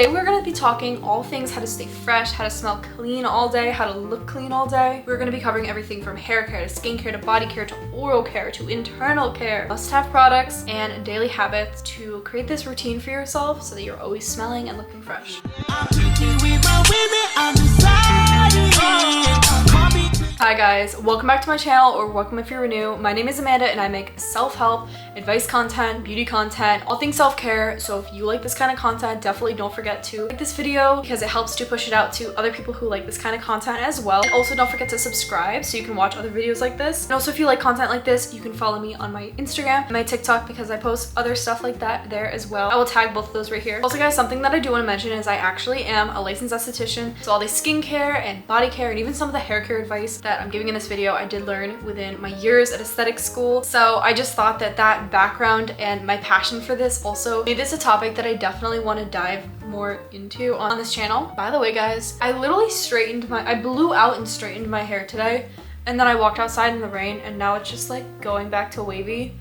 Today we're going to be talking all things how to stay fresh, how to smell clean all day, how to look clean all day. We're going to be covering everything from hair care to skincare to body care to oral care to internal care, must-have products, and daily habits to create this routine for yourself so that you're always smelling and looking fresh. Hi guys, welcome back to my channel, or welcome if you're new. My name is Amanda and I make self-help, advice content, beauty content, all things self-care. So if you like this kind of content, definitely don't forget to like this video because it helps to push it out to other people who like this kind of content as well. And also don't forget to subscribe so you can watch other videos like this. And also if you like content like this, you can follow me on my Instagram and my TikTok because I post other stuff like that there as well. I will tag both of those right here. Also guys, something that I do want to mention is I actually am a licensed esthetician. So all the skincare and body care and even some of the hair care advice that I'm giving in this video, I did learn within my years at aesthetic school. So I just thought that that background and my passion for this also made this a topic that I definitely want to dive more into on this channel. By the way guys, I literally I blew out and straightened my hair today, and then I walked outside in the rain and now it's just like going back to wavy,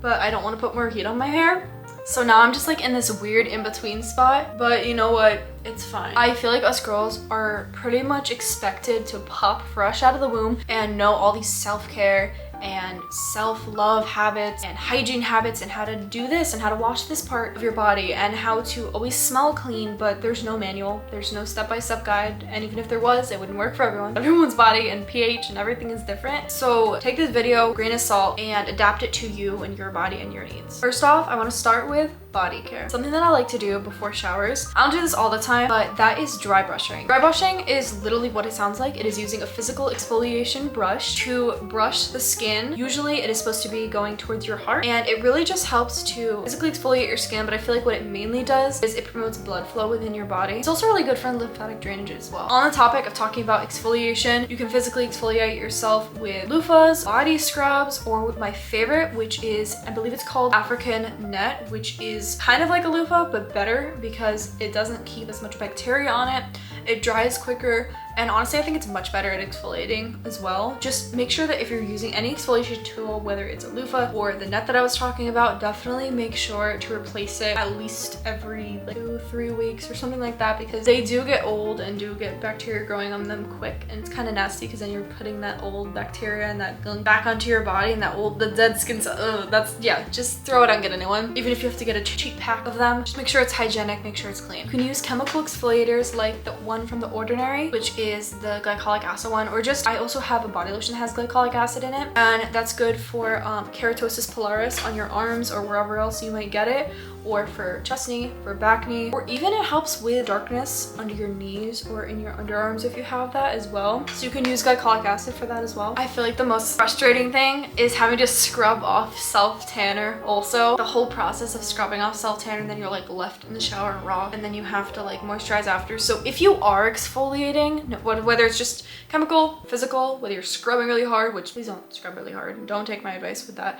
but I don't want to put more heat on my hair. So now I'm just like in this weird in-between spot, but you know what? It's fine. I feel like us girls are pretty much expected to pop fresh out of the womb and know all these self-care and self-love habits and hygiene habits and how to do this and how to wash this part of your body and how to always smell clean, but there's no manual, there's no step-by-step guide, and even if there was, it wouldn't work for everyone. Everyone's body and pH and everything is different. So take this video, grain of salt, and adapt it to you and your body and your needs. First off, I want to start with body care. Something that I like to do before showers. I don't do this all the time, but that is dry brushing. Dry brushing is literally what it sounds like. It is using a physical exfoliation brush to brush the skin. Usually it is supposed to be going towards your heart, and it really just helps to physically exfoliate your skin, but I feel like what it mainly does is it promotes blood flow within your body. It's also really good for lymphatic drainage as well. On the topic of talking about exfoliation, you can physically exfoliate yourself with loofahs, body scrubs, or with my favorite, which is, I believe it's called African net, which is kind of like a loofah but better because it doesn't keep as much bacteria on it. It dries quicker, and honestly I think it's much better at exfoliating as well. Just make sure that if you're using any exfoliation tool, whether it's a loofah or the net that I was talking about, definitely make sure to replace it at least every like 2-3 weeks or something like that, because they do get old and do get bacteria growing on them quick, and it's kind of nasty because then you're putting that old bacteria and that going back onto your body, and the dead skin cells. That's, yeah, just throw it out and get a new one. Even if you have to get a cheap pack of them, just make sure it's hygienic, make sure it's clean. You can use chemical exfoliators like the one from The Ordinary, which is the glycolic acid one, or just I also have a body lotion that has glycolic acid in it, and that's good for keratosis pilaris on your arms or wherever else you might get it, or for chest knee, for back knee, or even it helps with darkness under your knees or in your underarms if you have that as well. So you can use glycolic acid for that as well. I feel like the most frustrating thing is having to scrub off self-tanner. Also, the whole process of scrubbing off self-tanner, and then you're like left in the shower raw, and then you have to like moisturize after. So if you are exfoliating, whether it's just chemical, physical, whether you're scrubbing really hard, which please don't scrub really hard, don't take my advice with that,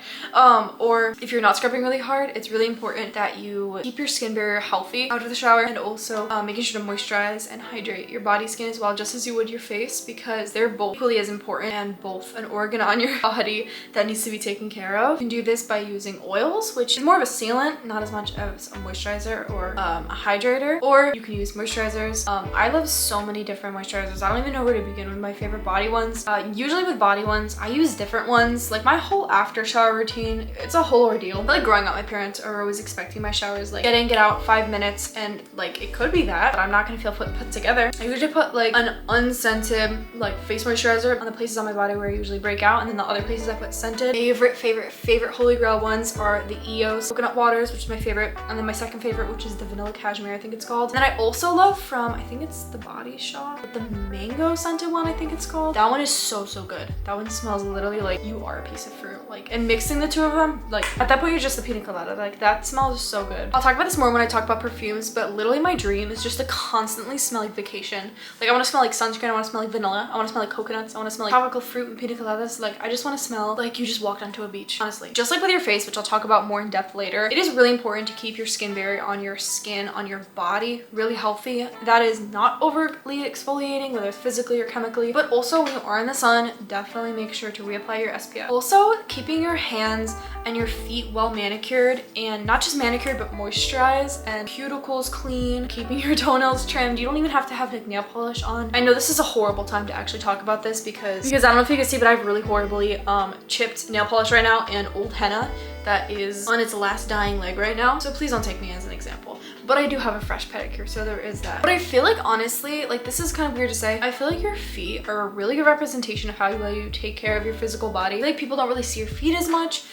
or if you're not scrubbing really hard, it's really important that you keep your skin barrier healthy out of the shower, and also making sure to moisturize and hydrate your body skin as well, just as you would your face, because they're both equally as important and both an organ on your body that needs to be taken care of. You can do this by using oils, which is more of a sealant, not as much as a moisturizer or a hydrator, or you can use moisturizers. I love so many different moisturizers. I don't even know where to begin with my favorite body ones. Usually with body ones, I use different ones. Like my whole after shower routine, it's a whole ordeal. I feel like growing up, my parents are always expecting my showers like get in, get out, 5 minutes, and like it could be that, but I'm not gonna feel put together. I usually put like an unscented like face moisturizer on the places on my body where I usually break out, and then the other places I put scented. Favorite holy grail ones are the EOS coconut waters, which is my favorite, and then my second favorite, which is the vanilla cashmere, I think it's called. And then I also love from, I think it's the Body Shop, but the mango scented one, I think it's called. That one is so good. That one smells literally like you are a piece of fruit. Like, and mixing the two of them, like at that point you're just a pina colada. Like that smells so good. I'll talk about this more when I talk about perfumes, but literally my dream is just to constantly smell like vacation. Like I want to smell like sunscreen, I want to smell like vanilla, I want to smell like coconuts, I want to smell like tropical fruit and pina coladas. Like I just want to smell like you just walked onto a beach, honestly. Just like with your face, which I'll talk about more in depth later, it is really important to keep your skin barrier on your skin, on your body, really healthy. That is not overtly exfoliating, whether it's physically or chemically, but also when you are in the sun, definitely make sure to reapply your SPF. Also, keeping your hands and your feet well manicured, and not just manicured manicured but moisturized, and cuticles clean, keeping your toenails trimmed. You don't even have to have like nail polish on. I know this is a horrible time to actually talk about this because I don't know if you can see, but I have really horribly chipped nail polish right now and old henna that is on its last dying leg right now. So please don't take me as an example. But I do have a fresh pedicure, so there is that. But I feel like, honestly, like, this is kind of weird to say, I feel like your feet are a really good representation of how you take care of your physical body. I feel like people don't really see your feet as much,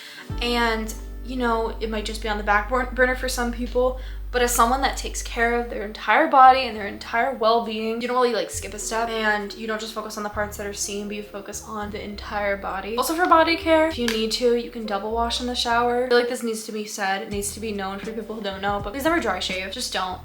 and you know, it might just be on the back burner for some people. But as someone that takes care of their entire body and their entire well-being, you don't really like skip a step, and you don't just focus on the parts that are seen, but you focus on the entire body. Also, for body care, if you need to, you can double wash in the shower. I feel like this needs to be said. It needs to be known for people who don't know, but please never dry shave. Just don't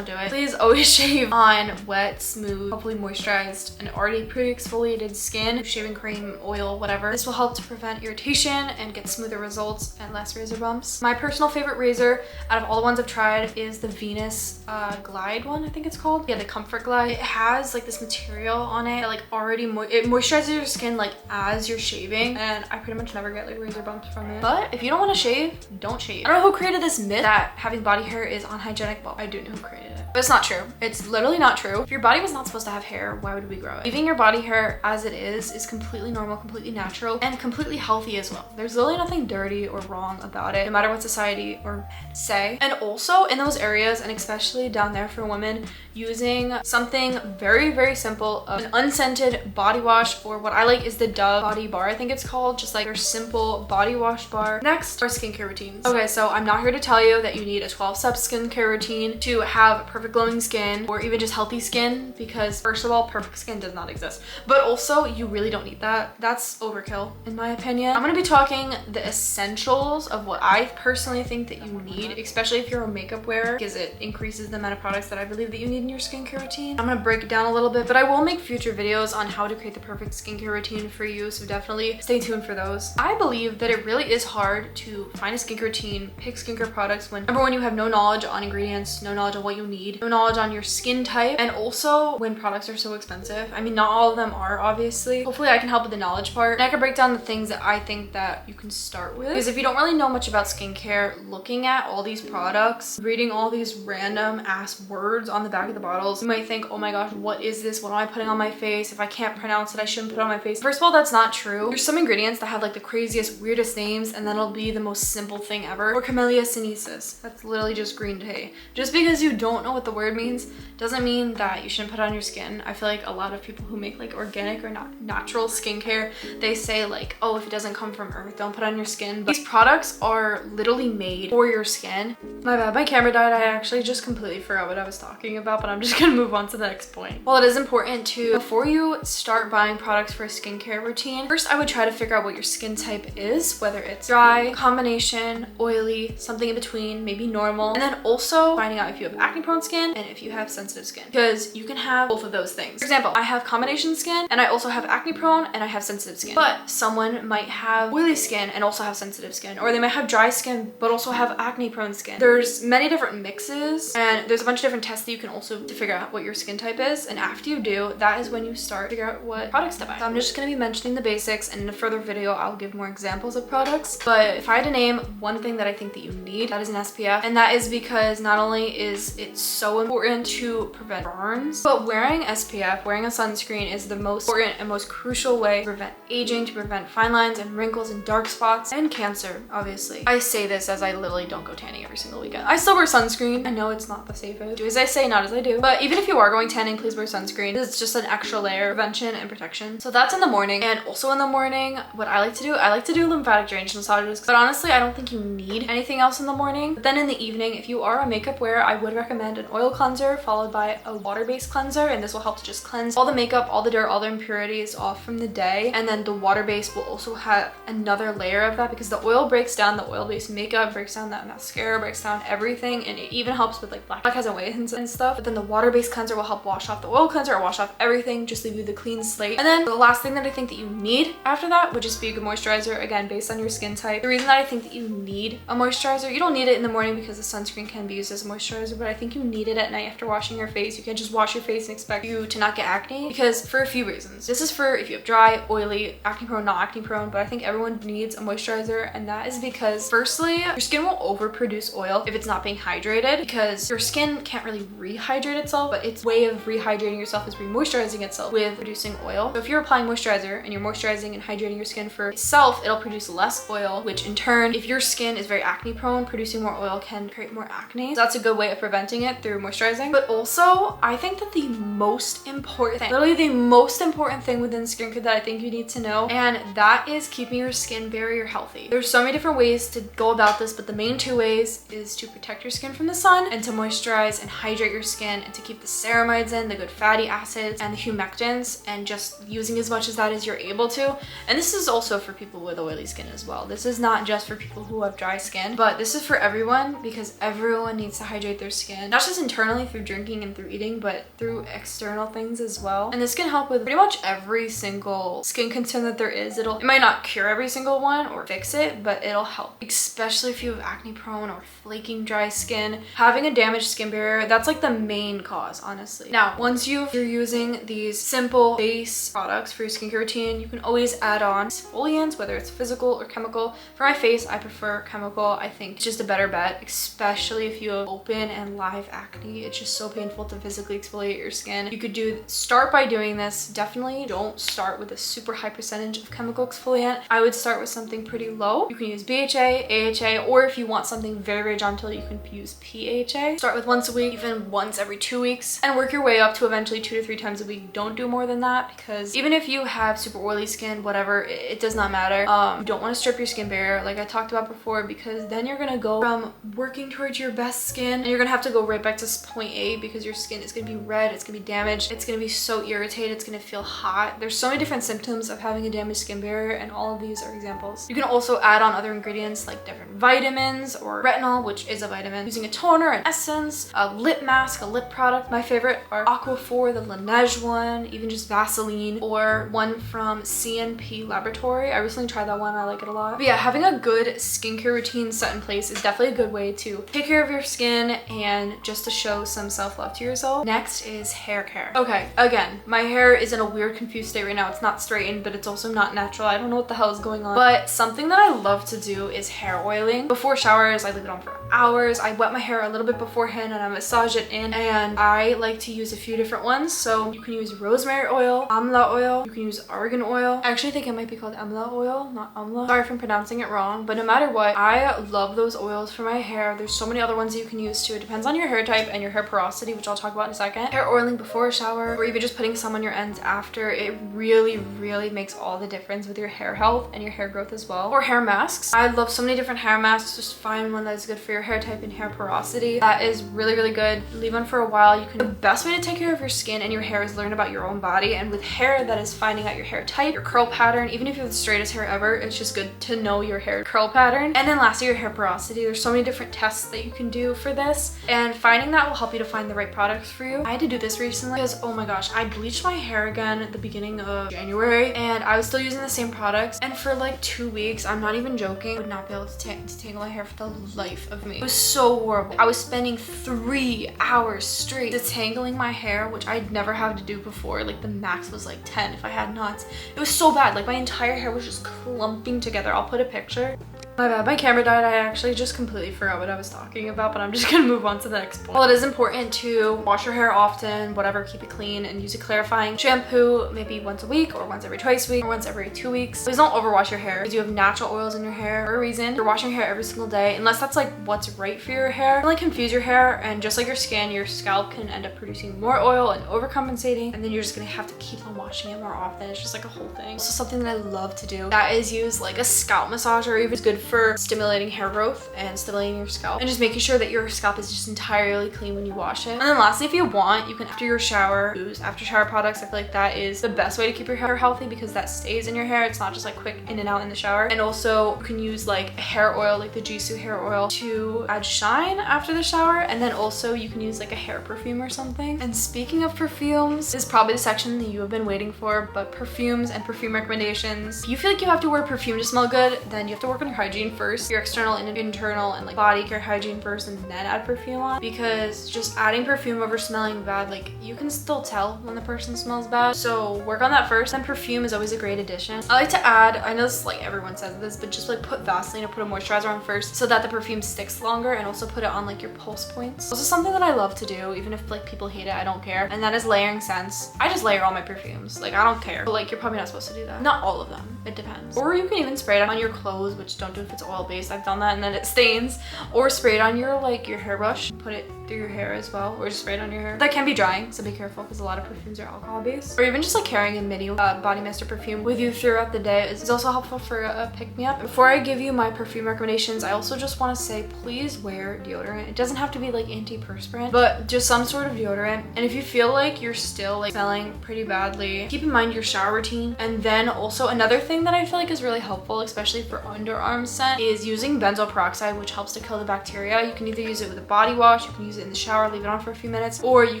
do it. Please always shave on wet, smooth, hopefully moisturized and already pre-exfoliated skin. Shaving cream, oil, whatever. This will help to prevent irritation and get smoother results and less razor bumps. My personal favorite razor out of all the ones I've tried is the Venus Glide one, I think it's called. Yeah, the Comfort Glide. It has like this material on it that like already it moisturizes your skin like as you're shaving, and I pretty much never get like razor bumps from it. But if you don't want to shave, don't shave. I don't know who created this myth that having body hair is unhygienic. Well, I do know who created it, but it's not true. It's literally not true. If your body was not supposed to have hair, why would we grow it? Leaving your body hair as it is completely normal, completely natural, and completely healthy as well. There's literally nothing dirty or wrong about it, no matter what society or men say. And also in those areas, and especially down there for women, using something very, very simple, an unscented body wash, or what I like is the Dove Body Bar, I think it's called, just like their simple body wash bar. Next are skincare routines. Okay, so I'm not here to tell you that you need a 12-step skincare routine to have perfect glowing skin or even just healthy skin, because first of all, perfect skin does not exist, but also you really don't need that. That's overkill in my opinion. I'm gonna be talking the essentials of what I personally think that you need, especially if you're a makeup wearer, because it increases the amount of products that I believe that you need in your skincare routine. I'm gonna break it down a little bit, but I will make future videos on how to create the perfect skincare routine for you, so definitely stay tuned for those. I believe that it really is hard to find a skincare routine, pick skincare products when, number one, you have no knowledge on ingredients, no knowledge on what you need, no knowledge on your skin type, and also when products are so expensive. I mean, not all of them are, obviously. Hopefully I can help with the knowledge part, and I can break down the things that I think that you can start with, because if you don't really know much about skincare, looking at all these products, reading all these random ass words on the back of the bottles, you might think, oh my gosh, what is this? What am I putting on my face? If I can't pronounce it, I shouldn't put it on my face. First of all, that's not true. There's some ingredients that have like the craziest, weirdest names, and then it'll be the most simple thing ever. Or Camellia sinensis. That's literally just green tea. Just because you don't know what the word means doesn't mean that you shouldn't put it on your skin. I feel like a lot of people who make like organic or not natural skincare, they say like, oh, if it doesn't come from earth, don't put it on your skin. But these products are literally made for your skin. My bad, my camera died. I actually just completely forgot what I was talking about, but I'm just gonna move on to the next point. Well, it is important to, before you start buying products for a skincare routine, first I would try to figure out what your skin type is, whether it's dry, combination, oily, something in between, maybe normal, and then also finding out if you have acne prone skin and if you have sensitive skin, because you can have both of those things. For example, I have combination skin and I also have acne prone and I have sensitive skin, but someone might have oily skin and also have sensitive skin, or they might have dry skin but also have acne prone skin. There's many different mixes, and there's a bunch of different tests that you can also to figure out what your skin type is, and after you do, that is when you start to figure out what products to buy. So I'm just gonna be mentioning the basics, and in a further video I'll give more examples of products. But if I had to name one thing that I think that you need, that is an SPF, and that is because not only is it so important to prevent burns, but wearing SPF, wearing a sunscreen, is the most important and most crucial way to prevent aging, to prevent fine lines and wrinkles and dark spots and cancer, obviously. I say this as I literally don't go tanning every single weekend. I still wear sunscreen. I know it's not the safest. Do as I say, not as I do. But even if you are going tanning, please wear sunscreen. It's just an extra layer of prevention and protection. So that's in the morning. And also in the morning, what I like to do lymphatic drainage massages. But honestly, I don't think you need anything else in the morning. But then in the evening, if you are a makeup wearer, I would recommend an oil cleanser followed by a water-based cleanser. And this will help to just cleanse all the makeup, all the dirt, all the impurities off from the day. And then the water-based will also have another layer of that, because the oil breaks down the oil-based makeup, breaks down that mascara, breaks down everything. moisturizing, and it even helps with like blackheads and whiteheads and stuff. But then the water-based cleanser will help wash off the oil cleanser or wash off everything, just leave you the clean slate. And then the last thing that I think that you need after that would just be a good moisturizer, again based on your skin type. The reason that I think that you need a moisturizer, you don't need it in the morning because the sunscreen can be used as a moisturizer, but I think you need it at night after washing your face. You can't just wash your face and expect you to not get acne, because for a few reasons. This is for if you have dry, oily, acne prone, not acne prone, but I think everyone needs a moisturizer, and that is because firstly, your skin will overproduce oil if it's not being hydrated, because your skin can't really rehydrate itself, but its way of rehydrating yourself is re-moisturizing itself with producing oil. So if you're applying moisturizer and you're moisturizing and hydrating your skin for itself, it'll produce less oil, which in turn, if your skin is very acne prone, producing more oil can create more acne. So that's a good way of preventing it through moisturizing. But also, I think that the most important thing, literally the most important thing within skincare that I think you need to know, and that is keeping your skin barrier healthy. There's so many different ways to go about this, but the main two ways is to protect your skin from the sun and to moisturize and hydrate your skin and to keep the ceramides in, the good fatty acids and the humectants, and just using as much of that as you're able to. And this is also for people with oily skin as well. This is not just for people who have dry skin, but this is for everyone, because everyone needs to hydrate their skin, not just internally through drinking and through eating, but through external things as well. And this can help with pretty much every single skin concern that there is. It might not cure every single one or fix it, but it'll help, especially if you have acne prone or flaking dry skin. Having a damaged skin barrier, that's like the main cause, honestly. Now, once you're using these simple base products for your skincare routine, you can always add on exfoliants, whether it's physical or chemical. For my face, I prefer chemical. I think it's just a better bet, especially if you have open and live acne. It's just so painful to physically exfoliate your skin. You could start by doing this. Definitely don't start with a super high percentage of chemical exfoliant. I would start with something pretty low. You can use BHA, AHA, or if you want something very, very gentle, you can use PHA. Start with once a week, even once every 2 weeks, and work your way up to eventually 2 to 3 times a week. Don't do more than that, because even if you have super oily skin, whatever, it does not matter. You don't want to strip your skin barrier like I talked about before, because then you're gonna go from working towards your best skin and you're gonna have to go right back to point A, because your skin is gonna be red, it's gonna be damaged, it's gonna be so irritated, it's gonna feel hot. There's so many different symptoms of having a damaged skin barrier, and all of these are examples. You can also add on other ingredients like different vitamins or retinol, which is a vitamin, using a toner, an essence, a lip mask, a lip product. My favorite are Aquaphor, the Laneige one, even just Vaseline, or one from CNP Laboratory. I recently tried that one, I like it a lot. But yeah, having a good skincare routine set in place is definitely a good way to take care of your skin and just to show some self-love to yourself. Next is hair care. Okay, again, my hair is in a weird, confused state right now. It's not straightened, but it's also not natural. I don't know what the hell is going on. But something that I love to do is hair oiling. Before showers, I leave it on for hours. I wet my hair a little bit beforehand and I massage it in, and I like to use a few different ones. So you can use rosemary oil, amla oil, you can use argan oil. I actually think it might be called amla oil, not amla. Sorry if I'm pronouncing it wrong, but no matter what, I love those oils for my hair. There's so many other ones that you can use too. It depends on your hair type and your hair porosity, which I'll talk about in a second. Hair oiling before a shower, or even just putting some on your ends after, it really, really makes all the difference with your hair health and your hair growth as well. Or hair masks. I love so many different hair masks. Just find one that is good for your hair type and hair porosity. That is really, really good. Leave on for a while. The best way to take care of your skin and your hair is learn about your own body, and with hair, that is finding out your hair type, your curl pattern. Even if you have the straightest hair ever, it's just good to know your hair curl pattern. And then lastly, your hair porosity. There's so many different tests that you can do for this, and finding that will help you to find the right products for you. I had to do this recently because, oh my gosh, I bleached my hair again at the beginning of January, and I was still using the same products, and for like 2 weeks, I'm not even joking, I would not be able to tangle my hair for the life of me. It was so horrible. I was spending 3 hours straight detangling my hair, which I'd never had to do before. Like the max was like 10 if I had knots. It was so bad. Like my entire hair was just clumping together. I'll put a picture. My bad, my camera died. I actually just completely forgot what I was talking about, but I'm just gonna move on to the next point. Well, it is important to wash your hair often, whatever, keep it clean, and use a clarifying shampoo maybe once a week or once every twice a week or once every 2 weeks. Please don't overwash your hair because you have natural oils in your hair for a reason. You're washing your hair every single day, unless that's like what's right for your hair. It can like confuse your hair, and just like your skin, your scalp can end up producing more oil and overcompensating, and then you're just gonna have to keep on washing it more often. It's just like a whole thing. Also, something that I love to do, that is use like a scalp massager, or even good for stimulating hair growth and stimulating your scalp and just making sure that your scalp is just entirely clean when you wash it. And then lastly, if you want, you can after your shower use after shower products. I feel like that is the best way to keep your hair healthy because that stays in your hair. It's not just like quick in and out in the shower. And also you can use like hair oil, like the Jisoo hair oil, to add shine after the shower. And then also you can use like a hair perfume or something. And speaking of perfumes, this is probably the section that you have been waiting for, but perfumes and perfume recommendations. If you feel like you have to wear perfume to smell good, then you have to work on your hygiene first, your external and internal and like body care hygiene first, and then add perfume on, because just adding perfume over smelling bad, like you can still tell when the person smells bad. So work on that first. Then perfume is always a great addition. I like to add, I know this like everyone says this, but just like put Vaseline or put a moisturizer on first so that the perfume sticks longer, and also put it on like your pulse points. This is something that I love to do, even if like people hate it, I don't care. And that is layering scents. I just layer all my perfumes, like I don't care. But like you're probably not supposed to do that. Not all of them, it depends. Or you can even spray it on your clothes, which don't do if it's oil based. I've done that and then it stains. Or spray it on your like your hairbrush, put it through your hair as well, or just spray it on your hair. That can be drying, so be careful because a lot of perfumes are alcohol based. Or even just like carrying a mini body mist or perfume with you throughout the day is also helpful for a pick-me-up. Before I give you my perfume recommendations, I also just want to say please wear deodorant. It doesn't have to be like antiperspirant, but just some sort of deodorant. And if you feel like you're still like smelling pretty badly, keep in mind your shower routine. And then also another thing that I feel like is really helpful, especially for underarm scent, is using benzoyl peroxide, which helps to kill the bacteria. You can either use it with a body wash, you can use it in the shower, leave it on for a few minutes, or you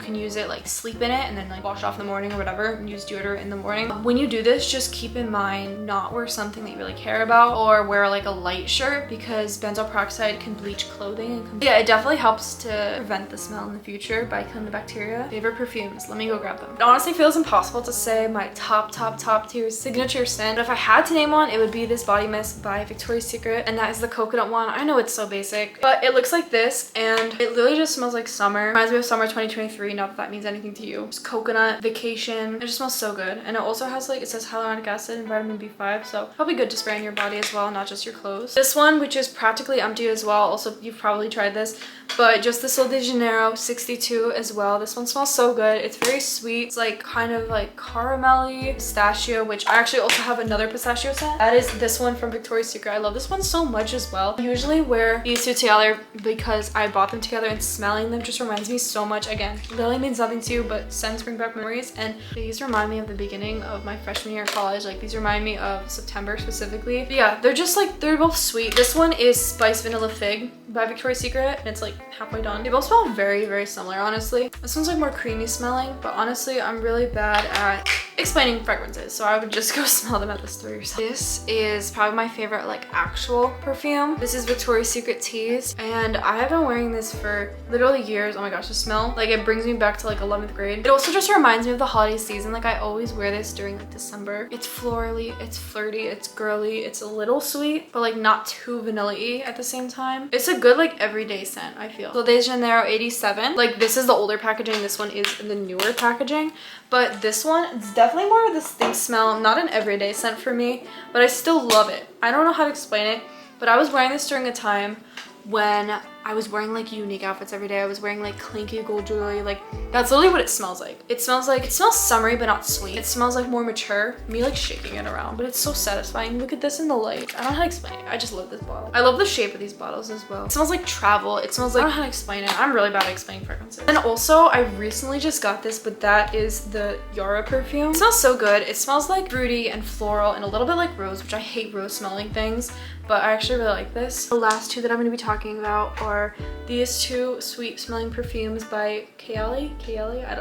can use it like sleep in it and then like wash off in the morning or whatever, and use deodorant in the morning. When you do this, just keep in mind not wear something that you really care about, or wear like a light shirt, because benzoyl peroxide can bleach clothing. And yeah, it definitely helps to prevent the smell in the future by killing the bacteria. Favorite perfumes, let me go grab them. It honestly feels impossible to say my top tier signature scent, but if I had to name one, it would be this body mist by Victoria's Secret, and that is the coconut one. I know it's so basic, but it looks like this, and it literally just smells like summer. Reminds me of summer 2023, not that that means anything to you. It's coconut, vacation. It just smells so good. And it also has like, it says hyaluronic acid and vitamin B5, so probably good to spray on your body as well, not just your clothes. This one, which is practically empty as well, also you've probably tried this, but just the Sol de Janeiro 62 as well. This one smells so good. It's very sweet. It's like kind of like caramelly pistachio, which I actually also have another pistachio scent. That is this one from Victoria's Secret. I love this one so much as well. I usually wear these two together because I bought them together, and smelling them just reminds me so much. Again, literally means nothing to you, but scents bring back memories, and these remind me of the beginning of my freshman year of college. Like these remind me of September specifically. But yeah, they're just like, they're both sweet. This one is Spice Vanilla Fig by Victoria's Secret, and it's like halfway done. They both smell very similar, honestly. This one's like more creamy smelling, but honestly I'm really bad at explaining fragrances, so I would just go smell them at the store yourself. This is probably my favorite like actual perfume. This is Victoria's Secret Tease, and I have been wearing this for literally years. Oh my gosh, the smell, like it brings me back to like 11th grade. It also just reminds me of the holiday season. Like I always wear this during like December. It's florally, it's flirty, it's girly, it's a little sweet, but like not too vanilla-y at the same time. It's a good like everyday scent, I feel. Sol de Janeiro 87. Like this is the older packaging, this one is the newer packaging, but this one, it's definitely more of this thing smell, not an everyday scent for me, but I still love it. I don't know how to explain it, but I was wearing this during a time when I was wearing like unique outfits every day. I was wearing like clinky gold jewelry. Like that's literally what it smells like. It smells summery but not sweet. It smells like more mature. Me like shaking it around, but it's so satisfying. Look at this in the light. I don't know how to explain it. I just love this bottle. I love the shape of these bottles as well. It smells like travel. It smells like, I don't know how to explain it. I'm really bad at explaining fragrances. And also I recently just got this, but that is the Yara perfume. It smells so good. It smells like fruity and floral and a little bit like rose, which I hate rose smelling things, but I actually really like this. The last two that I'm going to be talking about are these two sweet smelling perfumes by Kayali. I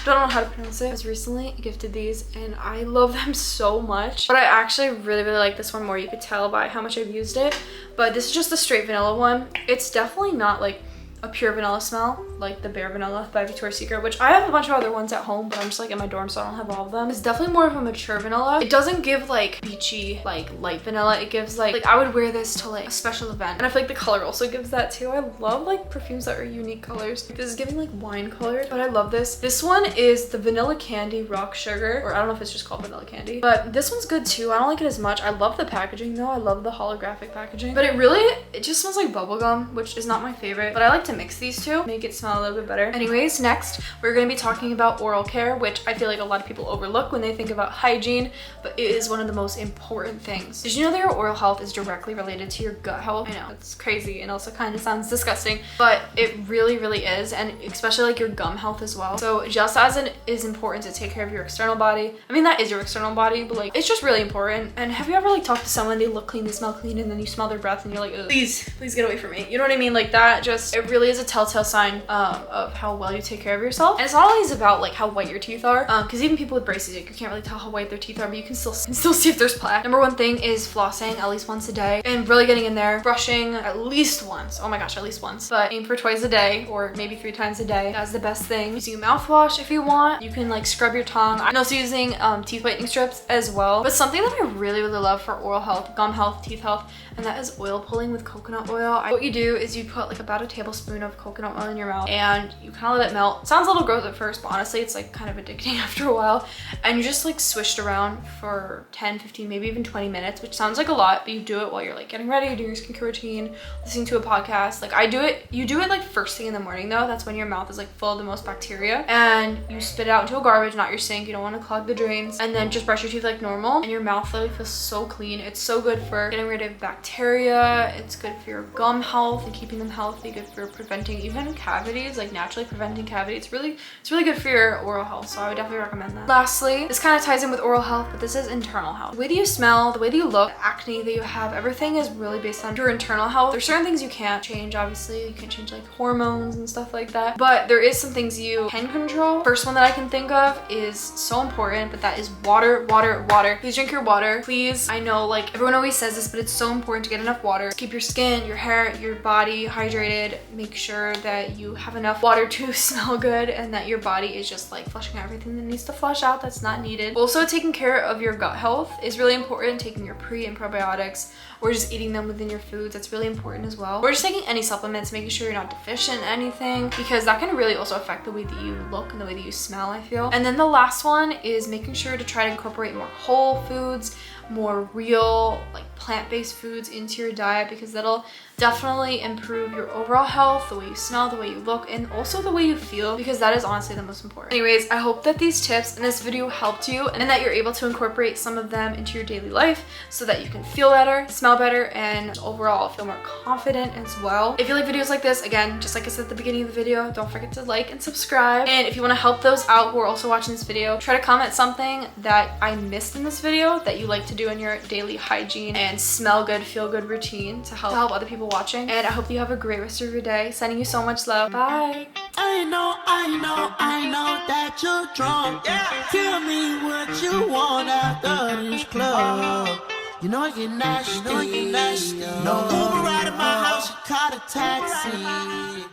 don't know how to pronounce it. I was recently gifted these and I love them so much, but I actually really like this one more. You could tell by how much I've used it, but this is just the straight vanilla one. It's definitely not like a pure vanilla smell like the Bare Vanilla by Victoria's Secret, which I have a bunch of other ones at home, but I'm just like in my dorm, so I don't have all of them. It's definitely more of a mature vanilla. It doesn't give like beachy like light vanilla. It gives like I would wear this to like a special event, and I feel like the color also gives that too. I love like perfumes that are unique colors. This is giving like wine colored, but I love this. This one is the Vanilla Candy Rock Sugar, or I don't know if it's just called Vanilla Candy, but this one's good too. I don't like it as much. I love the packaging though. I love the holographic packaging, but it just smells like bubblegum, which is not my favorite, but I like to mix these two, make it smell a little bit better. Anyways, next we're going to be talking about oral care, which I feel like a lot of people overlook when they think about hygiene, but it is one of the most important things. Did you know that your oral health is directly related to your gut health? I know, it's crazy and also kind of sounds disgusting, but it really is, and especially like your gum health as well. So just as it is important to take care of your external body, I mean that is your external body, but like it's just really important. And have you ever like talked to someone, they look clean, they smell clean, and then you smell their breath and you're like, please get away from me, you know what I mean? Like that, just it really is a telltale sign of how well you take care of yourself. And it's not always about like how white your teeth are, because even people with braces, like, you can't really tell how white their teeth are, but you can still see if there's plaque. Number one thing is flossing at least once a day and really getting in there. Brushing at least once, oh my gosh, at least once, but aim for twice a day or maybe 3 times a day. That's the best thing. Using a mouthwash if you want. You can like scrub your tongue. I'm also using teeth whitening strips as well. But something that I really love for oral health, gum health, teeth health, and that is oil pulling with coconut oil. What you do is you put like about a tablespoon of coconut oil in your mouth and you kind of let it melt. It sounds a little gross at first, but honestly it's like kind of addicting after a while. And you just like swish it around for 10, 15, maybe even 20 minutes, which sounds like a lot, but you do it while you're like getting ready, doing your skincare routine, listening to a podcast. Like I do it, you do it like first thing in the morning though. That's when your mouth is like full of the most bacteria, and you spit it out into a garbage, not your sink. You don't want to clog the drains, and then just brush your teeth like normal, and your mouth literally feels so clean. It's so good for getting rid of bacteria. It's good for your gum health and keeping them healthy, good for preventing even cavities, like naturally preventing cavities. It's really good for your oral health, so I would definitely recommend that. Lastly, this kind of ties in with oral health, but this is internal health. The way that you smell, the way that you look, the acne that you have, everything is really based on your internal health. There's certain things you can't change, obviously. You can't change like hormones and stuff like that, but there is some things you can control. First one that I can think of is so important, but that is water. Please drink your water, please. I know like everyone always says this, but it's so important to get enough water. Keep your skin, your hair, your body hydrated. Make sure that you have enough water to smell good and that your body is just like flushing out everything that needs to flush out that's not needed. Also, taking care of your gut health is really important. Taking your pre and probiotics, or just eating them within your foods, that's really important as well. Or just taking any supplements, making sure you're not deficient in anything, because that can really also affect the way that you look and the way that you smell, I feel. And then the last one is making sure to try to incorporate more whole foods, more real like plant-based foods into your diet, because that'll definitely improve your overall health, the way you smell, the way you look, and also the way you feel, because that is honestly the most important. Anyways, I hope that these tips in this video helped you and that you're able to incorporate some of them into your daily life so that you can feel better, smell better, and overall feel more confident as well. If you like videos like this, again, just like I said at the beginning of the video, don't forget to like and subscribe. And if you want to help those out who are also watching this video, try to comment something that I missed in this video that you like to do in your daily hygiene and smell good, feel good routine to help other people watching. And I hope you have a great rest of your day. Sending you so much love. Bye. I know that you're drunk. Yeah. Tell me what you want after this club. You know you're nasty. No Uber right at my house, you caught a taxi.